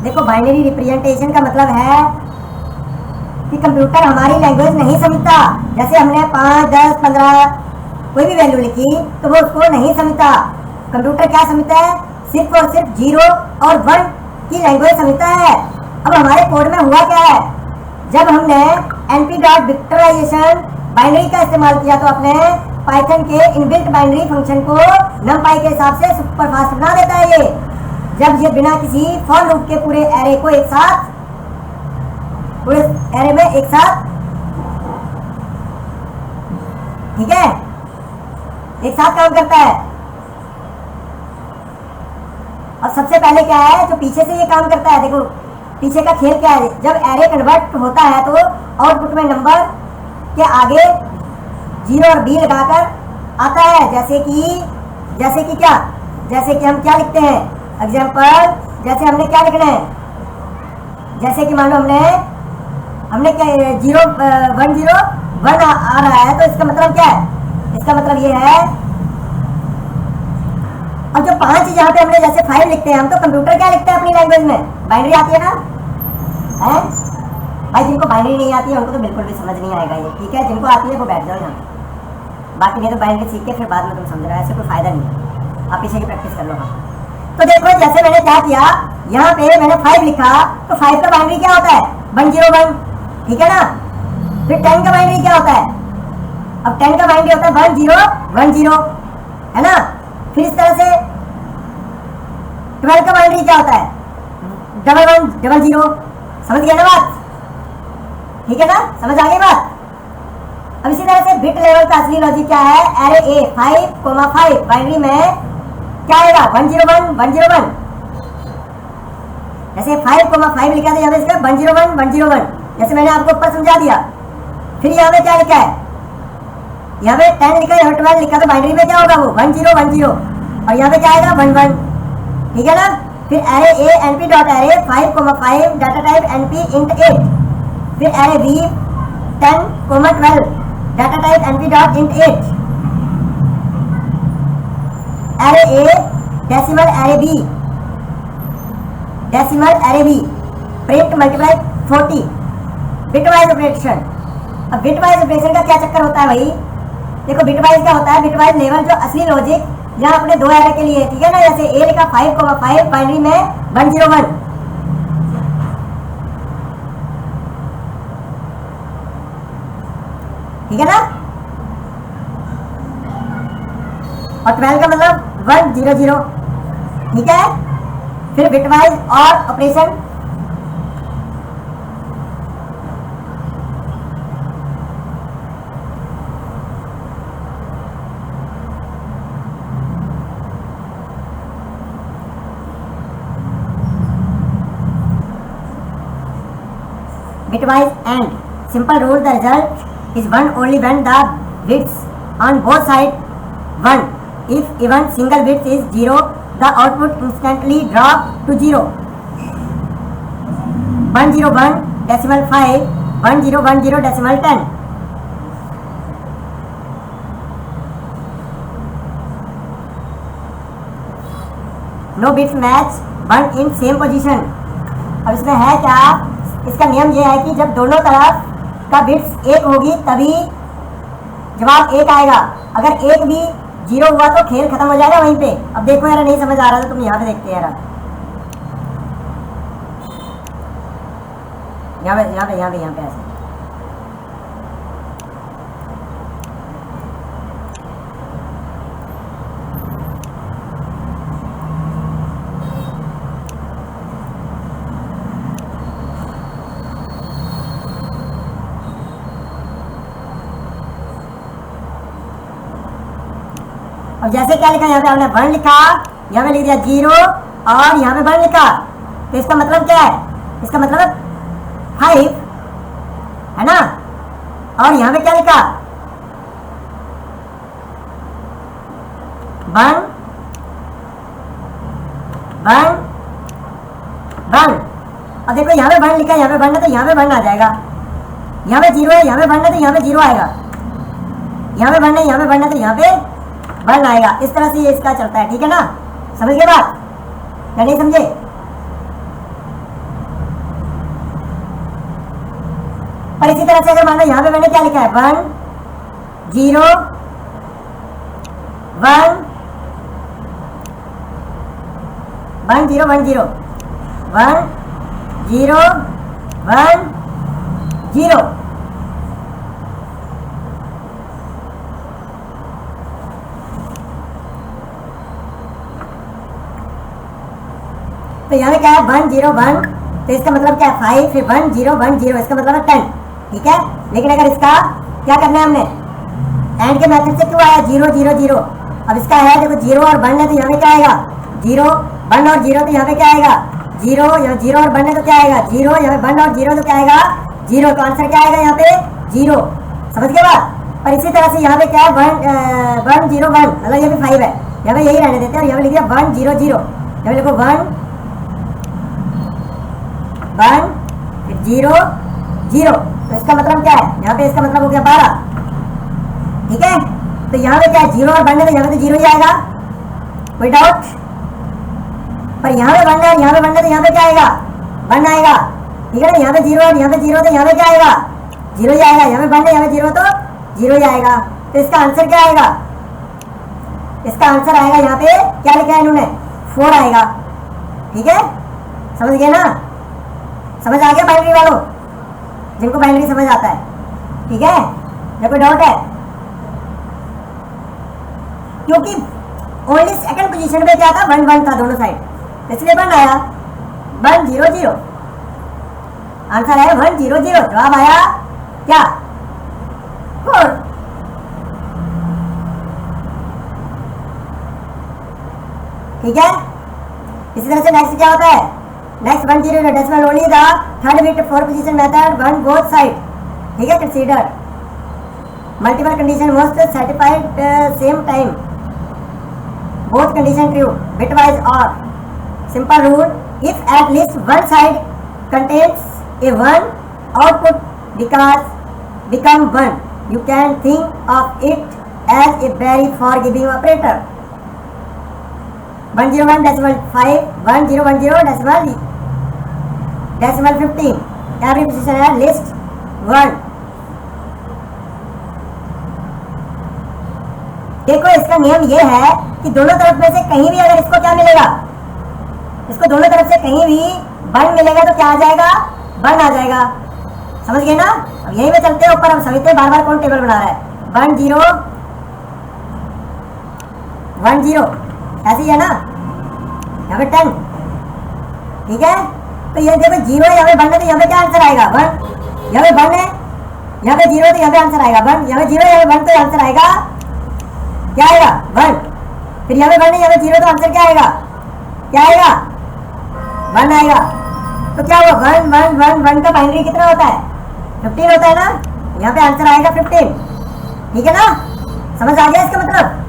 देखो binary representation का मतलब है कि कंप्यूटर हमारी लैंग्वेज नहीं समझता। जैसे हमने 5, 10, 15 कोई भी वैल्यू लिखी तो वो उसको नहीं समझता। कंप्यूटर क्या समझता है? सिर्फ और सिर्फ 0 और 1 की लैंग्वेज समझता है। अब हमारे कोड में हुआ क्या है, जब हमने np.victorization बाइनरी का इस्तेमाल किया तो अपने पाइथन के इनबिल्ट बाइनरी फंक्शन को numpy के हिसाब से सुपर फास्ट बना देता है। ये जब ये बिना किसी फॉर लूप के पूरे एरे को एक साथ, पूरे एरे में एक साथ, ठीक है, एक साथ काम करता है। अब सबसे पहले क्या है जो पीछे से ये काम करता है, देखो पीछे का खेल क्या है। जब एरे कन्वर्ट होता है तो आउटपुट में नंबर के आगे 0 और b लगाकर आता है। जैसे कि क्या, जैसे कि हम क्या लिखते हैं, एग्जाम्पल जैसे हमने क्या लिखना है, जैसे कि मान लो हमने क्या 0 1 0 1 आ रहा है तो इसका मतलब क्या है, इसका मतलब ये है। अब जो 5 यहाँ पे हमने जैसे 5 लिखते हैं हम, तो कंप्यूटर क्या लिखता है अपनी लैंग्वेज में, बाइनरी आती है ना, है भाई। जिनको बाइनरी नहीं आती है उनको तो बिल्कुल भी समझ नहीं आएगा ये, ठीक है। जिनको आती है वो बैठ जाओ यहाँ पे, बाकी नहीं तो बाइनरी सीख के फिर बाद में तुम समझ रहे हो, ऐसे कोई फायदा नहीं है। आप पीछे की प्रैक्टिस कर लो। हाँ तो देखो जैसे मैंने क्या किया, यहाँ पे मैंने 5 लिखा तो 5 का बाइनरी क्या होता है, 1 0 1, ठीक है ना। फिर 10 का बाइनरी क्या होता है, अब 10 का बाइनरी होता है 1 0 1 0, है ना। फिर इस तरह से 12 का बाइनरी क्या होता है, 1 1 0 0, समझ गया ना बात, ठीक है ना, समझ आ गई बात। अब इसी तरह से बिट लेवल का असली लॉजिक क्या है, एरे ए 5,5 बाइनरी में क्या आएगा 1 0 1 1 0 1। जैसे 5,5 लिखा था यहाँ पे इसका 1 0 1 1 0 1, जैसे मैंने आपको ऊपर समझा दिया। फिर यहाँ पे क्या लिखा है, यहाँ पे 10 लिखा है, यहाँ 12 लिखा, तो बाइनरी में क्या होगा वो 1 0 1 0, और यहाँ पे क्या आएगा 1 1, ठीक है ना। फिर array A np.array 5,5 data type np int 8, फिर array B 10,12 data type np.int 8, array A decimal array B print multiply 40, bitwise operation. अब बिटवाइज ऑपरेशन का क्या चक्कर होता है भाई, देखो बिटवाइज क्या होता है, बिटवाइज लेवल जो असली लॉजिक यहाँ अपने दो एरे के लिए, ठीक है ना। जैसे ए लिखा 5,5 बाइनरी में 1 0 1, ठीक है ना, और 12 का मतलब 1 0 0, ठीक है। फिर बिटवाइज और operation, bitwise and simple rule, the result is 1 only when the bits on both sides 1. If even single bit is 0, the output instantly drop to 0. 1 0 1 decimal 5, 1 0 1 0 decimal 10. No bits match 1 in same position. अब इसमें है क्या, इसका नियम यह है कि जब दोनों तरफ का बिट्स 1 होगी तभी जवाब 1 आएगा। अगर 1 भी 0 हुआ तो खेल खत्म हो जाएगा वहीं पे। अब देखो यार, नहीं समझ आ रहा था तुम यहाँ पे देखते यार, यहाँ पे ऐसे। अब जैसे क्या लिखा, यहाँ पे आपने 1 लिखा, यहाँ पे लिख दिया 0 और यहाँ पे 1 लिखा, तो इसका मतलब क्या है, इसका मतलब 5 है ना। और यहाँ पे क्या लिखा 1 1 1। अब देखो यहाँ पे 1 लिखा, यहाँ पे 1 है तो यहाँ पे 1 आ जाएगा। यहाँ पे 0 है, यहाँ पे 1 है तो यहाँ पे 0 आएगा। यहाँ पे 1 है, यहाँ पे 1 है तो यहाँ पे 1 आएगा। इस तरह से ये इसका चलता है, ठीक है ना। समझ गए बात या नहीं समझे? और इसी तरह से अगर मान लो यहाँ पे मैंने क्या लिखा है 1 0 1 1 0 1 0 1 0 1 0, तो यहाँ पे क्या है 1 0 1, तो इसका मतलब क्या है 5, फिर 1 0 1 0, इसका मतलब है 10, ठीक है। लेकिन अगर इसका क्या करना है हमने एंड के मेथड से क्यों आया 0 0 0, अब इसका है देखो 0 और 1 है तो यहाँ पे क्या आएगा 0 1 और 0, तो यहाँ पे क्या आएगा 0, यहाँ 0 और 1 है तो क्या आएगा 0, यहाँ पे 1 और 0 तो क्या आएगा 0, तो आंसर क्या आएगा यहाँ पे 0, समझ गए बात। और इसी तरह से यहाँ पे क्या है 1 0 1, मतलब ये भी 5 है, यहाँ पे यही रहने देते हैं और यहाँ पे लिख दिया 1 0 0, यहाँ पे लिखो 1 1 0 0, तो इसका मतलब क्या है यहाँ पे, इसका मतलब हो गया 12, ठीक है। तो यहाँ पे क्या है 0 और 1 है तो यहाँ पे तो 0 ही आएगा, कोई डाउट। पर यहाँ पे 1 है, यहाँ पे 1 है तो यहाँ पे क्या आएगा 1 आएगा, ठीक है ना। यहाँ पे 0 और यहाँ पे 0 तो यहाँ पे क्या आएगा 0 ही आएगा, यहाँ पे 1 है यहाँ पे 0 तो 0 ही आएगा। तो इसका आंसर क्या आएगा, इसका आंसर आएगा यहाँ पे क्या लिखा है इन्होंने 4 आएगा, ठीक है। समझ गए ना, समझ आ गया बाइनरी वालों, जिनको बाइनरी समझ आता है, ठीक है। या कोई डाउट है, क्योंकि ओनली सेकंड पोजीशन पे क्या था 1 1 था दोनों साइड, इसलिए 1 आया 1 0 0, आंसर आया 1 0 0, जवाब आया क्या 4। ठीक है। इसी तरह से नेक्स्ट क्या होता है, next 1 0 decimal only the third bit 4 position method 1 both side, ठीक है। Consider multiple condition most certified same time, both condition true, bitwise or simple rule, if at least one side contains a 1, output become 1, you can think of it as a very forgiving operator. 101 decimal 5, 1010 decimal 15, every position है list 1। देखो इसका नियम ये है कि दोनों तरफ में से कहीं भी अगर इसको क्या मिलेगा, इसको दोनों तरफ से कहीं भी 1 मिलेगा तो क्या आ जाएगा 1 आ जाएगा, समझ गए ना। अब यही में चलते हैं ऊपर, हम समझते हैं बार बार कौन टेबल बना रहा है 1 0 1 0, ऐसे ही है ना, यहाँ पे 10, ठीक है। तो ये देखो 0 यहाँ पे 1 है तो यहाँ पे क्या आंसर आएगा 1, यहाँ पे 1 है यहाँ पे 0 तो यहाँ पे आंसर आएगा 1, यहाँ पे 0 यहाँ पे 1 तो आंसर आएगा क्या आएगा 1, फिर यहाँ पे 1 है यहाँ पे 0 तो आंसर क्या आएगा 1 आएगा। तो क्या हुआ 1 1 1 1 का बाइनरी कितना होता है 15 होता है ना, यहाँ पे आंसर आएगा 15, ठीक है ना। समझ आ गया इसका मतलब।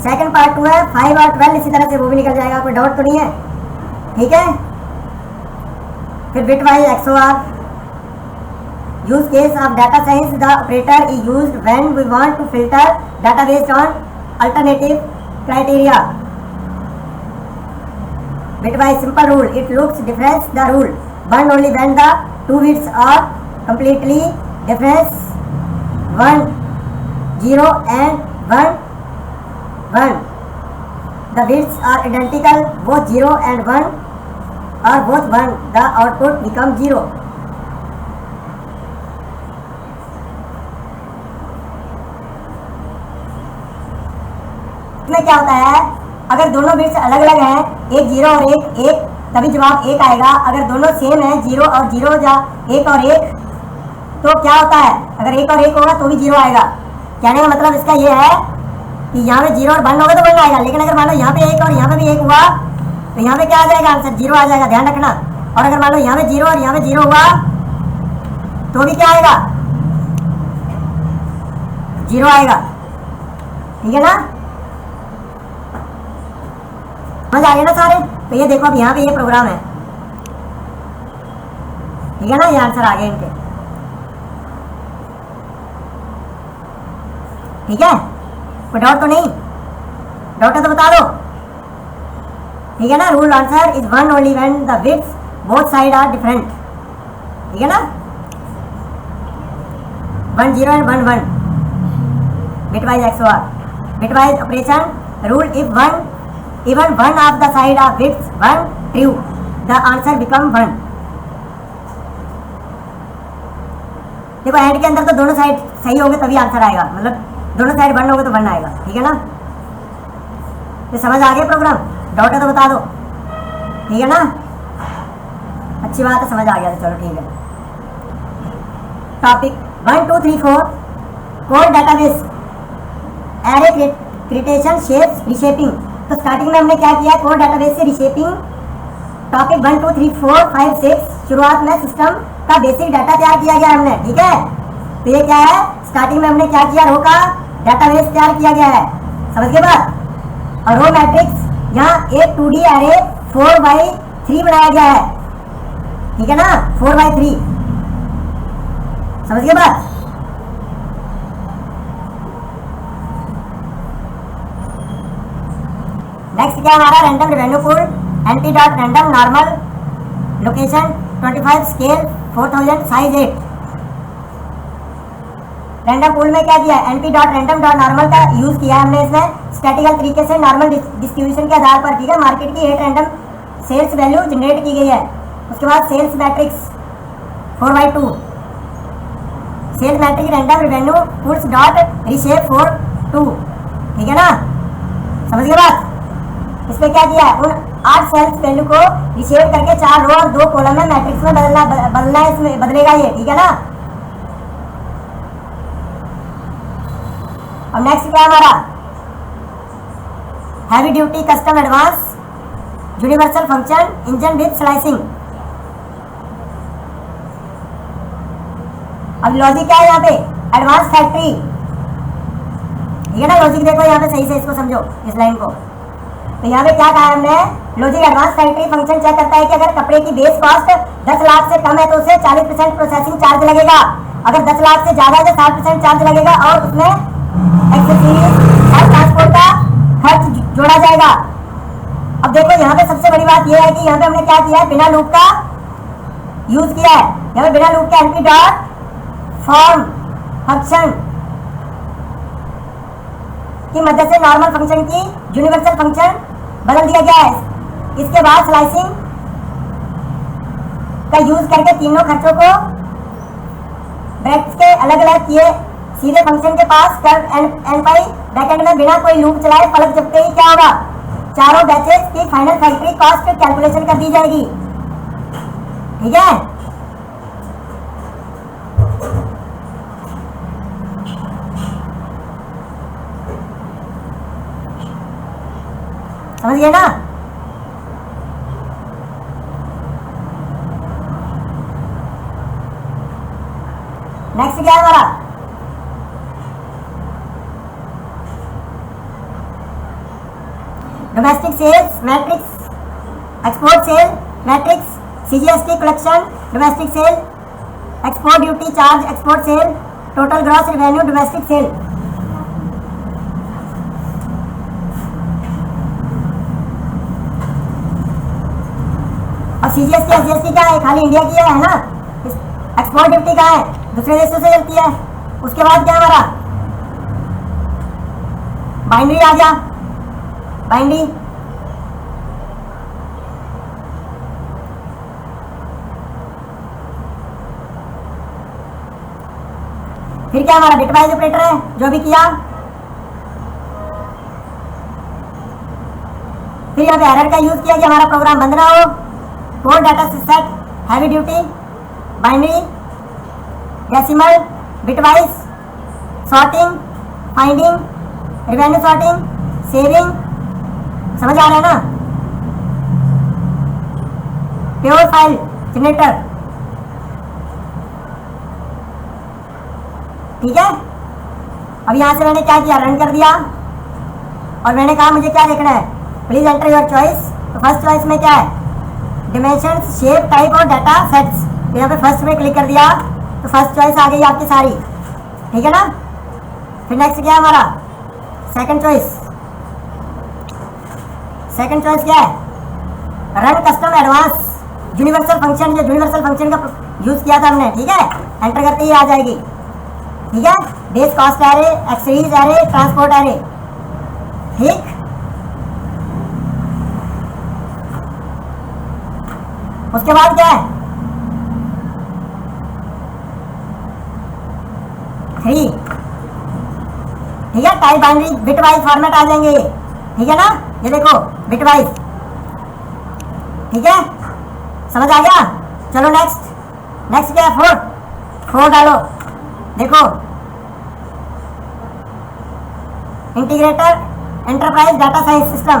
सेकंड पार्ट 2 है 5 और 12, इसी तरह से वो भी निकल जाएगा, कोई डाउट तो नहीं है, ठीक है। फिर bitwise XOR, use case of data science, the operator is used when we want to filter data based on alternative criteria. Bitwise simple rule, it looks difference the rule 1 only when the 2 bits are completely difference 1 0 and 1 1, the bits are identical, both 0 and 1 or both 1, the output becomes 0। इसमें क्या होता है, अगर दोनों bits अलग अलग हैं, एक 0 और एक 1, तभी जवाब 1 आएगा। अगर दोनों सेम है 0 और 0 या 1 और 1, तो क्या होता है, अगर 1 और 1 होगा तो भी 0 आएगा। कहने का मतलब इसका ये है कि यहाँ पे 0 और 1 होगा तो 1 आएगा, लेकिन अगर मान लो यहाँ पे 1 और यहाँ पे भी 1 हुआ तो यहाँ पे क्या आ जाएगा आंसर 0 आ जाएगा, ध्यान रखना। और अगर मान लो यहाँ पे 0 और यहाँ पे 0 हुआ तो भी क्या आएगा 0 आएगा, ठीक है ना। समझ आ गया ना सारे। तो ये देखो अब यहाँ पे ये प्रोग्राम है, ठीक है ना, ये आंसर आ गए इनके। ठीक है, कोई डाउट तो नहीं? डाउट है तो बता दो, ठीक है ना। Rule answer is one only when the width both side are different, ठीक है ना। 1 0 and 1 1 bitwise XOR, bitwise operation rule, if even one of the side of bits 1 true, the answer become 1. देखो एंड के अंदर तो दोनों side सही होंगे तभी आंसर आएगा, मतलब दोनों साइड 1 होंगे तो 1 आएगा, ठीक है ना। तो समझ आ गया प्रोग्राम? डाउट है तो बता दो, ठीक है ना। अच्छी बात है, समझ आ गया तो चलो ठीक है। Topic 1 2 3 4 code database array creation shapes reshaping. तो स्टार्टिंग में हमने क्या किया, कोड डेटाबेस से रिशेपिंग। टॉपिक 1 2 3 4 5 6 शुरुआत में सिस्टम का बेसिक डाटा तैयार किया गया हमने, ठीक है। तो ये क्या है, स्टार्टिंग में हमने क्या किया, रो का डाटाबेस तैयार किया गया है, समझ गए बात। और रो मैट्रिक्स यहाँ एक 2D एरे 4x3 बनाया गया है, ठीक है ना, 4x3, समझ गए बात। नेक्स्ट क्या हमारा, random revenue pool np dot random normal location 25 scale 4000 size 8। Random pool में क्या किया, np dot random dot normal का यूज किया है हमने इसमें स्टैटिकल तरीके से नॉर्मल डिस्ट्रीब्यूशन के आधार पर, ठीक है। मार्केट की 8 रैंडम सेल्स वैल्यू जनरेट की गई है। उसके बाद sales matrix 4x2, sales matrix random revenue pools dot reshape 4 2, ठीक है ना, समझ गए बात। इसमें क्या किया है, उन 8 सेल्स वैल्यू को रिशेप करके 4 रो और 2 कॉलम में मैट्रिक्स में बदलना है, इसमें बदलेगा ये, ठीक है ना। अब नेक्स्ट क्या है हमारा, heavy duty custom advance universal function engine with slicing. अब लॉजिक क्या है यहाँ पे, एडवांस फैक्ट्री, ठीक है ना। लॉजिक देखो यहाँ पे सही से इसको समझो इस लाइन को। तो यहाँ पे क्या कहा है हमने, logic advance factory function check करता है कि अगर कपड़े की बेस कॉस्ट 10 लाख से कम है तो उसे 40% प्रोसेसिंग चार्ज लगेगा, अगर 10 लाख से ज्यादा है तो 60% चार्ज लगेगा, और उसमें एक्सेसरीज और ट्रांसपोर्ट का खर्च जोड़ा जाएगा। अब देखो यहाँ पे सबसे बड़ी बात यह है कि यहाँ पे हमने क्या किया है, बिना लूप का यूज किया है। यहाँ पे बिना लूप के np डॉट फॉर्म फंक्शन की मदद से नॉर्मल फंक्शन की यूनिवर्सल फंक्शन बदल दिया गया है। इसके बाद स्लाइसिंग का यूज करके तीनों खर्चों को ब्रैकेट्स के अलग अलग किए सीधे फंक्शन के पास कर npy बैकएंड में बिना कोई लूप चलाए पलक झपकते ही क्या होगा, चारों बैचेस की फाइनल फैक्ट्री कॉस्ट कैलकुलेशन कर दी जाएगी, ठीक है। समझ गए ना। नेक्स्ट क्या है हमारा, domestic sales matrix export sale matrix CGST collection domestic sale export duty charge export sale total gross revenue domestic sale. और CGST SGST क्या है, खाली इंडिया की है ना। एक्सपोर्ट ड्यूटी का है, दूसरे देशों से चलती है। उसके बाद क्या हमारा, बाइनरी आ गया, बाइनरी फिर क्या हमारा बिटवाइज ऑपरेटर है जो भी किया। फिर यहाँ पे एरर का यूज किया कि हमारा प्रोग्राम बंद ना हो। Code data set heavy duty binary decimal bitwise sorting finding revenue sorting saving, समझ आ रहा है ना। प्योर फाइल जनरेटर, ठीक है। अब यहां से मैंने क्या किया, रन कर दिया और मैंने कहा मुझे क्या देखना है, प्लीज एंटर योर चॉइस। तो फर्स्ट चॉइस में क्या है, डिमेंशंस शेप टाइप और डाटा सेट्स। तो यहाँ पे फर्स्ट में क्लिक कर दिया तो फर्स्ट चॉइस आ गई आपकी सारी, ठीक है ना। फिर नेक्स्ट क्या है हमारा सेकंड चॉइस क्या है, run custom advance universal function. जो यूनिवर्सल फंक्शन का यूज किया था हमने, ठीक है, एंटर करते ही आ जाएगी, ठीक है। बेस कॉस्ट एरे, एक्सरीज एरे, ट्रांसपोर्ट एरे, ठीक। उसके बाद क्या है 3, ठीक है। Type binary bit wise format आ जाएंगे, ठीक है ना, ये देखो बिट वाइज, ठीक है, समझ आ गया। चलो नेक्स्ट क्या है 4 डालो, देखो integrator enterprise data science system,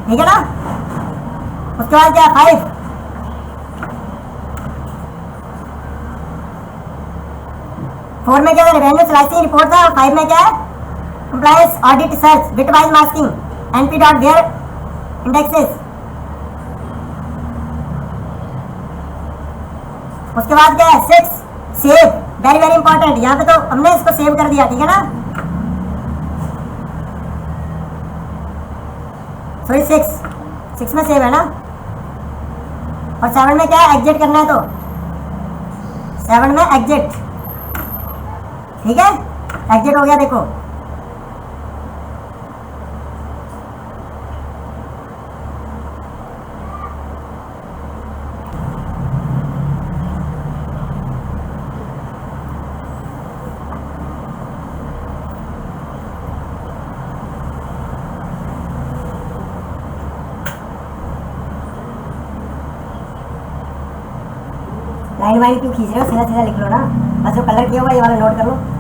ठीक है ना। उसके बाद क्या है 5, फोर में क्या है रेवेन्यू स्लाइसिंग रिपोर्ट था, और 5 में क्या है compliance audit search bitwise masking np dot where indexes. उसके बाद क्या है 6 सेव, वेरी वेरी इंपॉर्टेंट, यहाँ पे तो हमने इसको सेव कर दिया, ठीक है ना। सॉरी 6 में सेव है ना। और 7 में क्या है एग्जिट करना है, तो 7 में एग्जिट, ठीक है, एग्जिट हो गया, देखो लाइन वाइन क्यों खींच रहे हो, सीधा सीधा लिख लो ना, बस जो कलर किया हुआ ये वाला नोट कर लो।